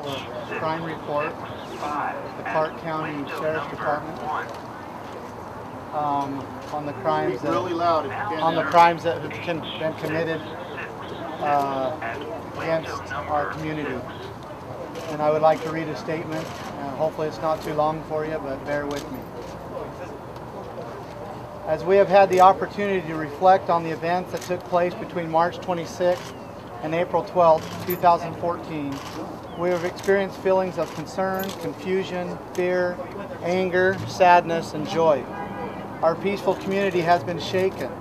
file a crime report with the Clark County Sheriff's Department on the crimes that have been committed against our community. And I would like to read a statement. Hopefully it's not too long for you, but bear with me. As we have had the opportunity to reflect on the events that took place between March 26th and April 12th, 2014, we have experienced feelings of concern, confusion, fear, anger, sadness, and joy. Our peaceful community has been shaken.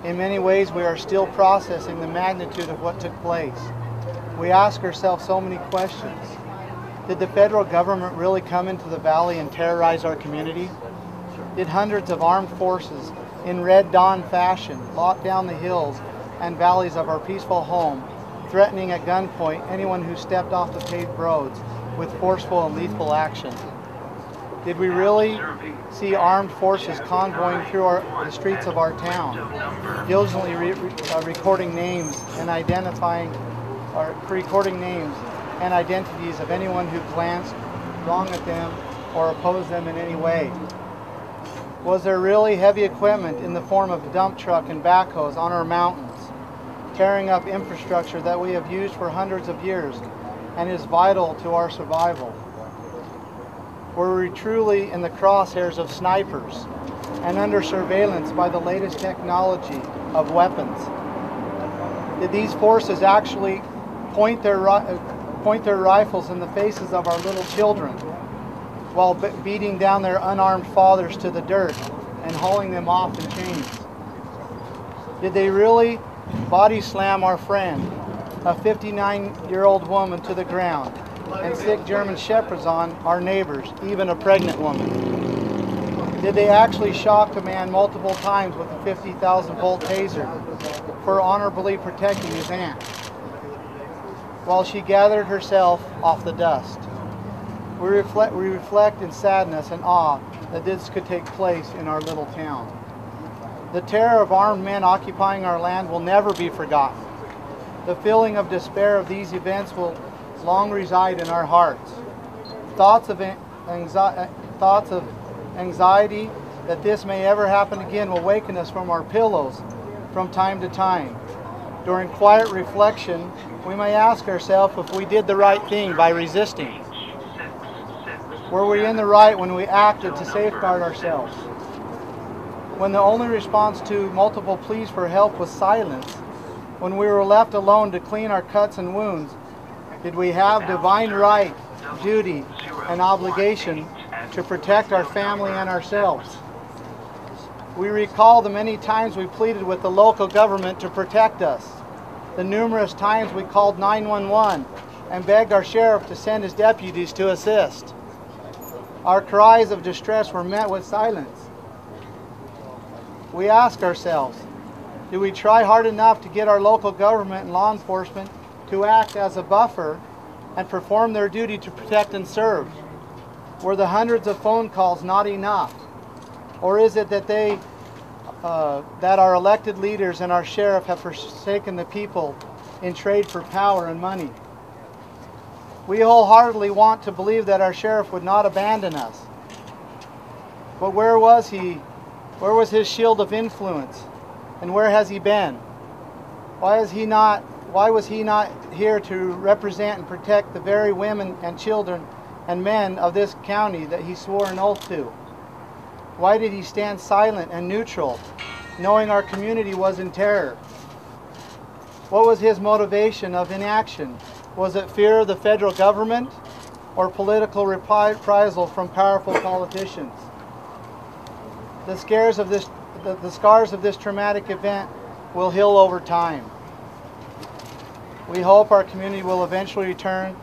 In many ways, we are still processing the magnitude of what took place. We ask ourselves so many questions. Did the federal government really come into the valley and terrorize our community? Did hundreds of armed forces in Red Dawn fashion lock down the hills and valleys of our peaceful home, threatening at gunpoint anyone who stepped off the paved roads with forceful and lethal action? Did we really see armed forces convoying through the streets of our town, diligently recording names and recording names and identities of anyone who glanced wrong at them or opposed them in any way? Was there really heavy equipment in the form of a dump truck and backhoes on our mountains, tearing up infrastructure that we have used for hundreds of years and is vital to our survival? Were we truly in the crosshairs of snipers and under surveillance by the latest technology of weapons? Did these forces actually point their rifles in the faces of our little children while beating down their unarmed fathers to the dirt and hauling them off in chains? Did they really body slam our friend, a 59-year-old woman, to the ground and sick German shepherds on our neighbors, even a pregnant woman? Did they actually shock a man multiple times with a 50,000-volt taser for honorably protecting his aunt while she gathered herself off the dust? We reflect in sadness and awe that this could take place in our little town. The terror of armed men occupying our land will never be forgotten. The feeling of despair of these events will long reside in our hearts. Thoughts of anxiety that this may ever happen again will waken us from our pillows from time to time. During quiet reflection, we may ask ourselves if we did the right thing by resisting. Were we in the right when we acted to safeguard ourselves? When the only response to multiple pleas for help was silence, when we were left alone to clean our cuts and wounds, did we have divine right, duty, and obligation to protect our family and ourselves? We recall the many times we pleaded with the local government to protect us, the numerous times we called 911 and begged our sheriff to send his deputies to assist. Our cries of distress were met with silence. We ask ourselves, do we try hard enough to get our local government and law enforcement to act as a buffer and perform their duty to protect and serve? Were the hundreds of phone calls not enough? Or is it that that our elected leaders and our sheriff have forsaken the people in trade for power and money? We wholeheartedly want to believe that our sheriff would not abandon us. But where was he? Where was his shield of influence? And where has he been? Why was he not here to represent and protect the very women and children and men of this county that he swore an oath to? Why did he stand silent and neutral, knowing our community was in terror? What was his motivation of inaction? Was it fear of the federal government or political reprisal from powerful politicians? The scars of this traumatic event will heal over time. We hope our community will eventually return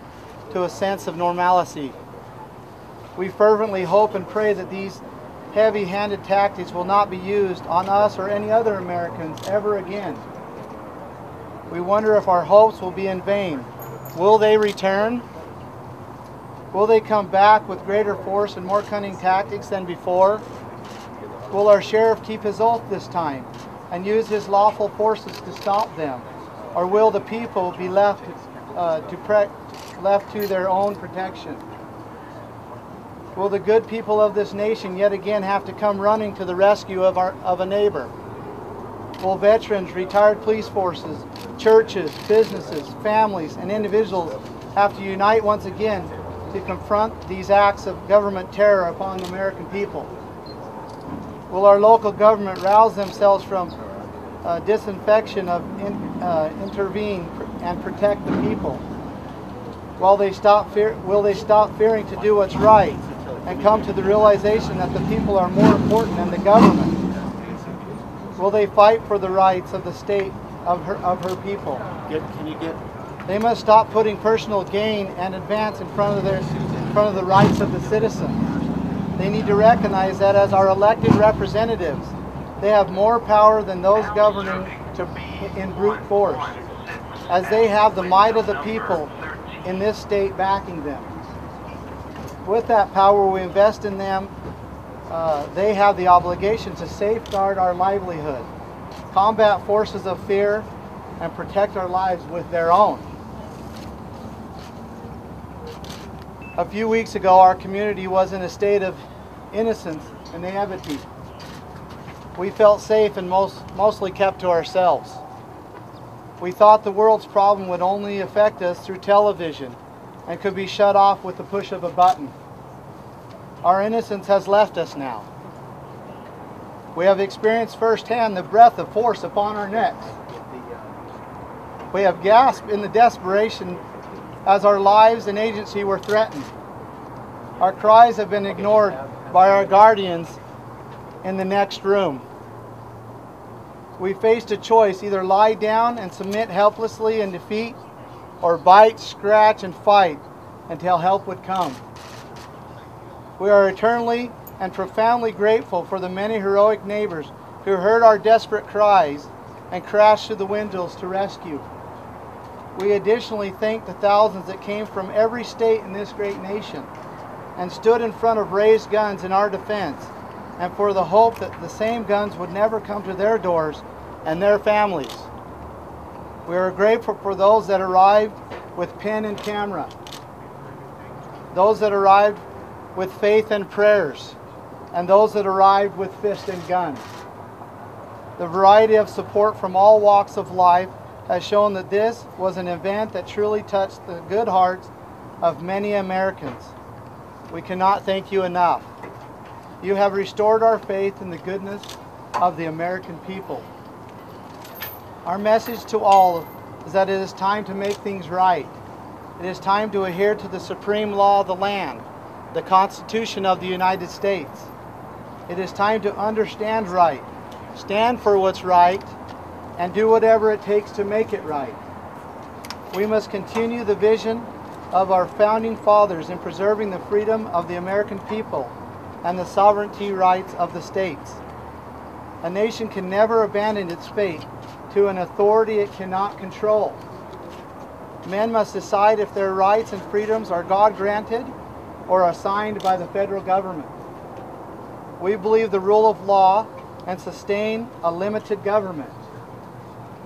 to a sense of normalcy. We fervently hope and pray that these heavy-handed tactics will not be used on us or any other Americans ever again. We wonder if our hopes will be in vain. Will they return? Will they come back with greater force and more cunning tactics than before? Will our sheriff keep his oath this time and use his lawful forces to stop them? Or will the people be left to left to their own protection? Will the good people of this nation yet again have to come running to the rescue of a neighbor? Will veterans, retired police forces, churches, businesses, families, and individuals have to unite once again to confront these acts of government terror upon the American people? Will our local government rouse themselves from disinfection of intervene and protect the people? Will they stop fearing to do what's right and come to the realization that the people are more important than the government? Will they fight for the rights of the state of her people? They must stop putting personal gain and advance in front of the rights of the citizen. They need to recognize that as our elected representatives, they have more power than those governing in brute force, as they have the might of the people in this state backing them. With that power we invest in them, they have the obligation to safeguard our livelihood, combat forces of fear, and protect our lives with their own. A few weeks ago, our community was in a state of innocence and naivety. We felt safe and mostly kept to ourselves. We thought the world's problem would only affect us through television and could be shut off with the push of a button. Our innocence has left us now. We have experienced firsthand the breath of force upon our necks. We have gasped in the desperation as our lives and agency were threatened. Our cries have been ignored by our guardians in the next room. We faced a choice: either lie down and submit helplessly in defeat, or bite, scratch, and fight until help would come. We are eternally and profoundly grateful for the many heroic neighbors who heard our desperate cries and crashed through the windows to rescue. We additionally thank the thousands that came from every state in this great nation and stood in front of raised guns in our defense, and for the hope that the same guns would never come to their doors and their families. We are grateful for those that arrived with pen and camera, those that arrived with faith and prayers, and those that arrived with fist and gun. The variety of support from all walks of life has shown that this was an event that truly touched the good hearts of many Americans. We cannot thank you enough. You have restored our faith in the goodness of the American people. Our message to all is that it is time to make things right. It is time to adhere to the supreme law of the land, the Constitution of the United States. It is time to understand right, stand for what's right, and do whatever it takes to make it right. We must continue the vision of our founding fathers in preserving the freedom of the American people and the sovereignty rights of the states. A nation can never abandon its fate to an authority it cannot control. Men must decide if their rights and freedoms are God-granted or assigned by the federal government. We believe the rule of law and sustain a limited government.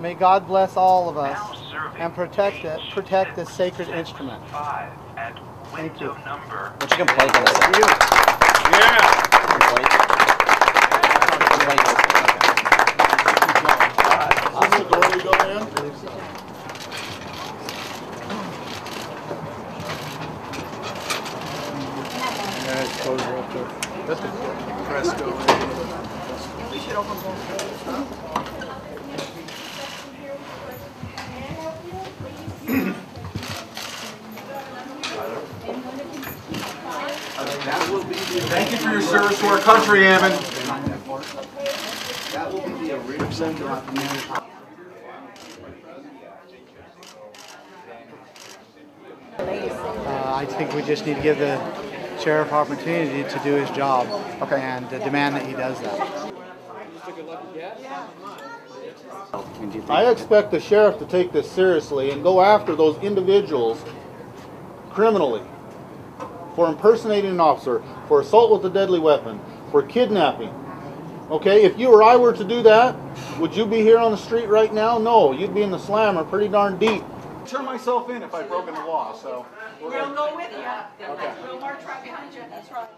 May God bless all of us and protect this sacred instrument. Thank you. What's your complaint on this? Yeah. Is the door we go in? Yeah, it's closed right there. That's the press go in. We should open both. Thank you for your service to our country, Ammon. That will be the original document. I think we just need to give the sheriff opportunity to do his job, and demand that he does that. I expect the sheriff to take this seriously and go after those individuals criminally for impersonating an officer, for assault with a deadly weapon, for kidnapping. Okay, if you or I were to do that, would you be here on the street right now? No, you'd be in the slammer pretty darn deep. turn myself in if I've broken the law. So we'll go with you. Okay. We'll march right behind you. That's right.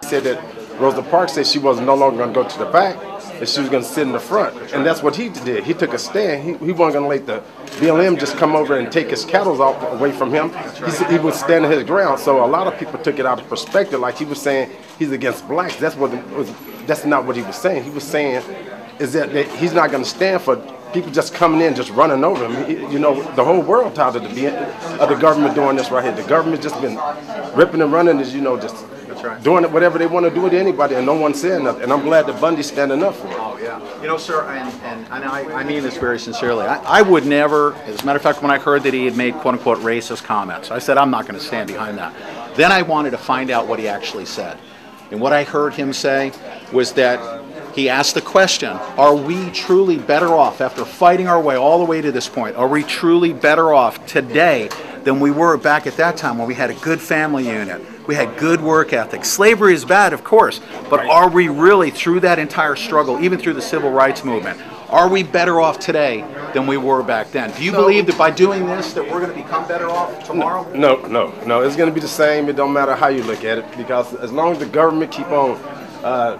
Said that Rosa Parks said she was no longer going to go to the back, and she was going to sit in the front, and that's what he did. He took a stand. He wasn't going to let the BLM just come over and take his cattle away from him. He was standing his ground. So a lot of people took it out of perspective, like he was saying he's against blacks. That's not what he was saying. He was saying is that he's not going to stand for people just coming in, just running over him. You know, the whole world tired of the government doing this right here. The government just been ripping and running, as you know, just doing it whatever they want to do to anybody, and no one saying nothing. And I'm glad that Bundy's standing up for it. Oh yeah, you know, sir, and I mean this very sincerely. I would never, as a matter of fact, when I heard that he had made quote unquote racist comments, I said I'm not going to stand behind that. Then I wanted to find out what he actually said, and what I heard him say was that he asked the question, are we truly better off after fighting our way all the way to this point? Are we truly better off today than we were back at that time when we had a good family unit? We had good work ethic. Slavery is bad, of course, but are we really, through that entire struggle, even through the civil rights movement, are we better off today than we were back then? Do you believe that by doing this that we're going to become better off tomorrow? No. It's going to be the same. It don't matter how you look at it, because as long as the government keep on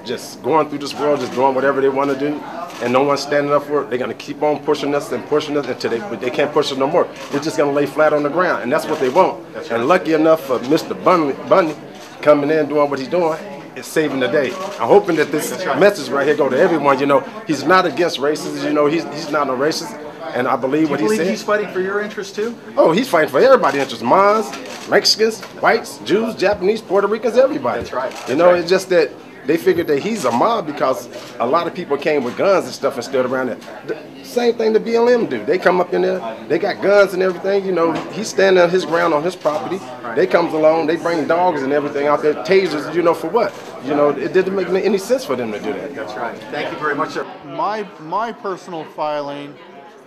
just going through this world, just doing whatever they want to do, and no one's standing up for it, they're going to keep on pushing us until they can't push it no more. We're just going to lay flat on the ground, and that's what they want. And lucky enough for Mr. Bundy coming in doing what he's doing, is saving the day. I'm hoping that this message right here go to everyone. You know, he's not against racism. You know, he's not a racist, and I believe what he said. Do you believe he's fighting for your interests too? Oh, he's fighting for everybody's interests. Mines, Mexicans, whites, Jews, Japanese, Puerto Ricans, everybody. That's right. You know, it's just that they figured that he's a mob because a lot of people came with guns and stuff and stood around it. The same thing the BLM do. They come up in there, they got guns and everything. You know, he's standing on his ground on his property. They comes along, they bring dogs and everything out there, tasers, you know, for what? You know, it didn't make any sense for them to do that. That's right. Thank you very much, sir. My personal filing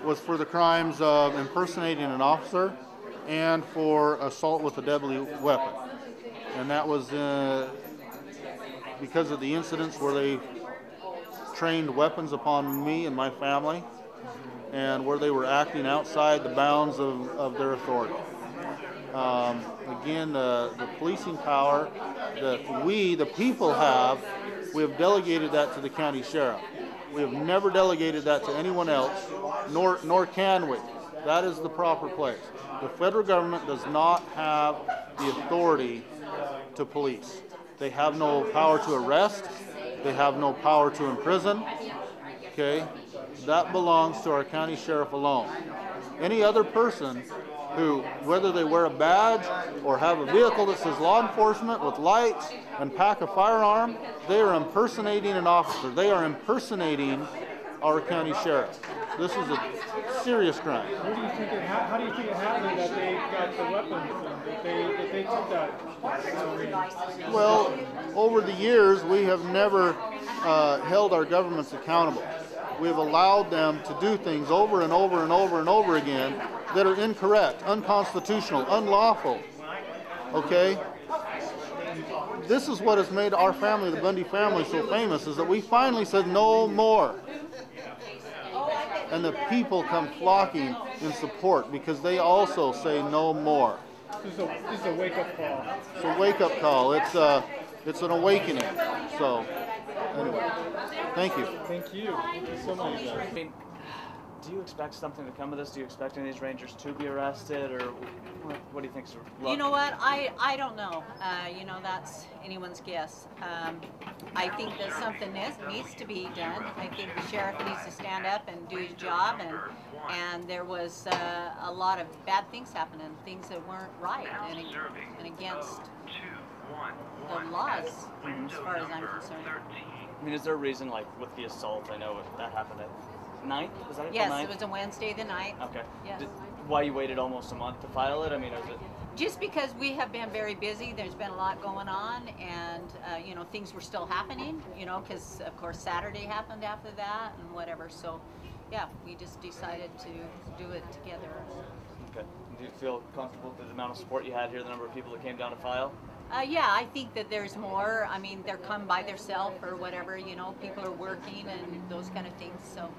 was for the crimes of impersonating an officer and for assault with a deadly weapon. And that was because of the incidents where they trained weapons upon me and my family, and where they were acting outside the bounds of their authority. Again, the policing power that we, the people, we have delegated that to the county sheriff. We have never delegated that to anyone else, nor can we. That is the proper place. The federal government does not have the authority to police. They have no power to arrest. They have no power to imprison. Okay? That belongs to our county sheriff alone. Any other person who, whether they wear a badge or have a vehicle that says law enforcement with lights and pack a firearm, they are impersonating an officer. They are impersonating our county sheriff. This is a serious crime. How do you think it happened that they got the weapons and that they took that? Well, over the years, we have never held our governments accountable. We've allowed them to do things over and over and over and over again that are incorrect, unconstitutional, unlawful. Okay? This is what has made our family, the Bundy family, so famous, is that we finally said no more. And the people come flocking in support because they also say no more. This is a wake-up call. It's a wake-up call. It's an awakening. So, anyway, thank you. Thank you. Thank you so much. I mean, do you expect something to come of this? Do you expect any of these rangers to be arrested, or what do you think? You know what? I don't know. You know, that's anyone's guess. I think that something needs to be done. I think the sheriff needs to stand up and do his job, and there was a lot of bad things happening, things that weren't right and against the laws, as far as I'm concerned. I mean, is there a reason, like with the assault? I know that happened at 9th. Was that it? Yes, it was a Wednesday the 9th. Okay. Yes. Why you waited almost a month to file it? I mean, is it? Just because we have been very busy, there's been a lot going on, and you know, things were still happening, you know, because of course Saturday happened after that and whatever. So yeah, we just decided to do it together. Okay. Do you feel comfortable with the amount of support you had here, the number of people that came down to file? Yeah, I think that there's more. I mean, they're come by themselves or whatever, you know, people are working and those kind of things. So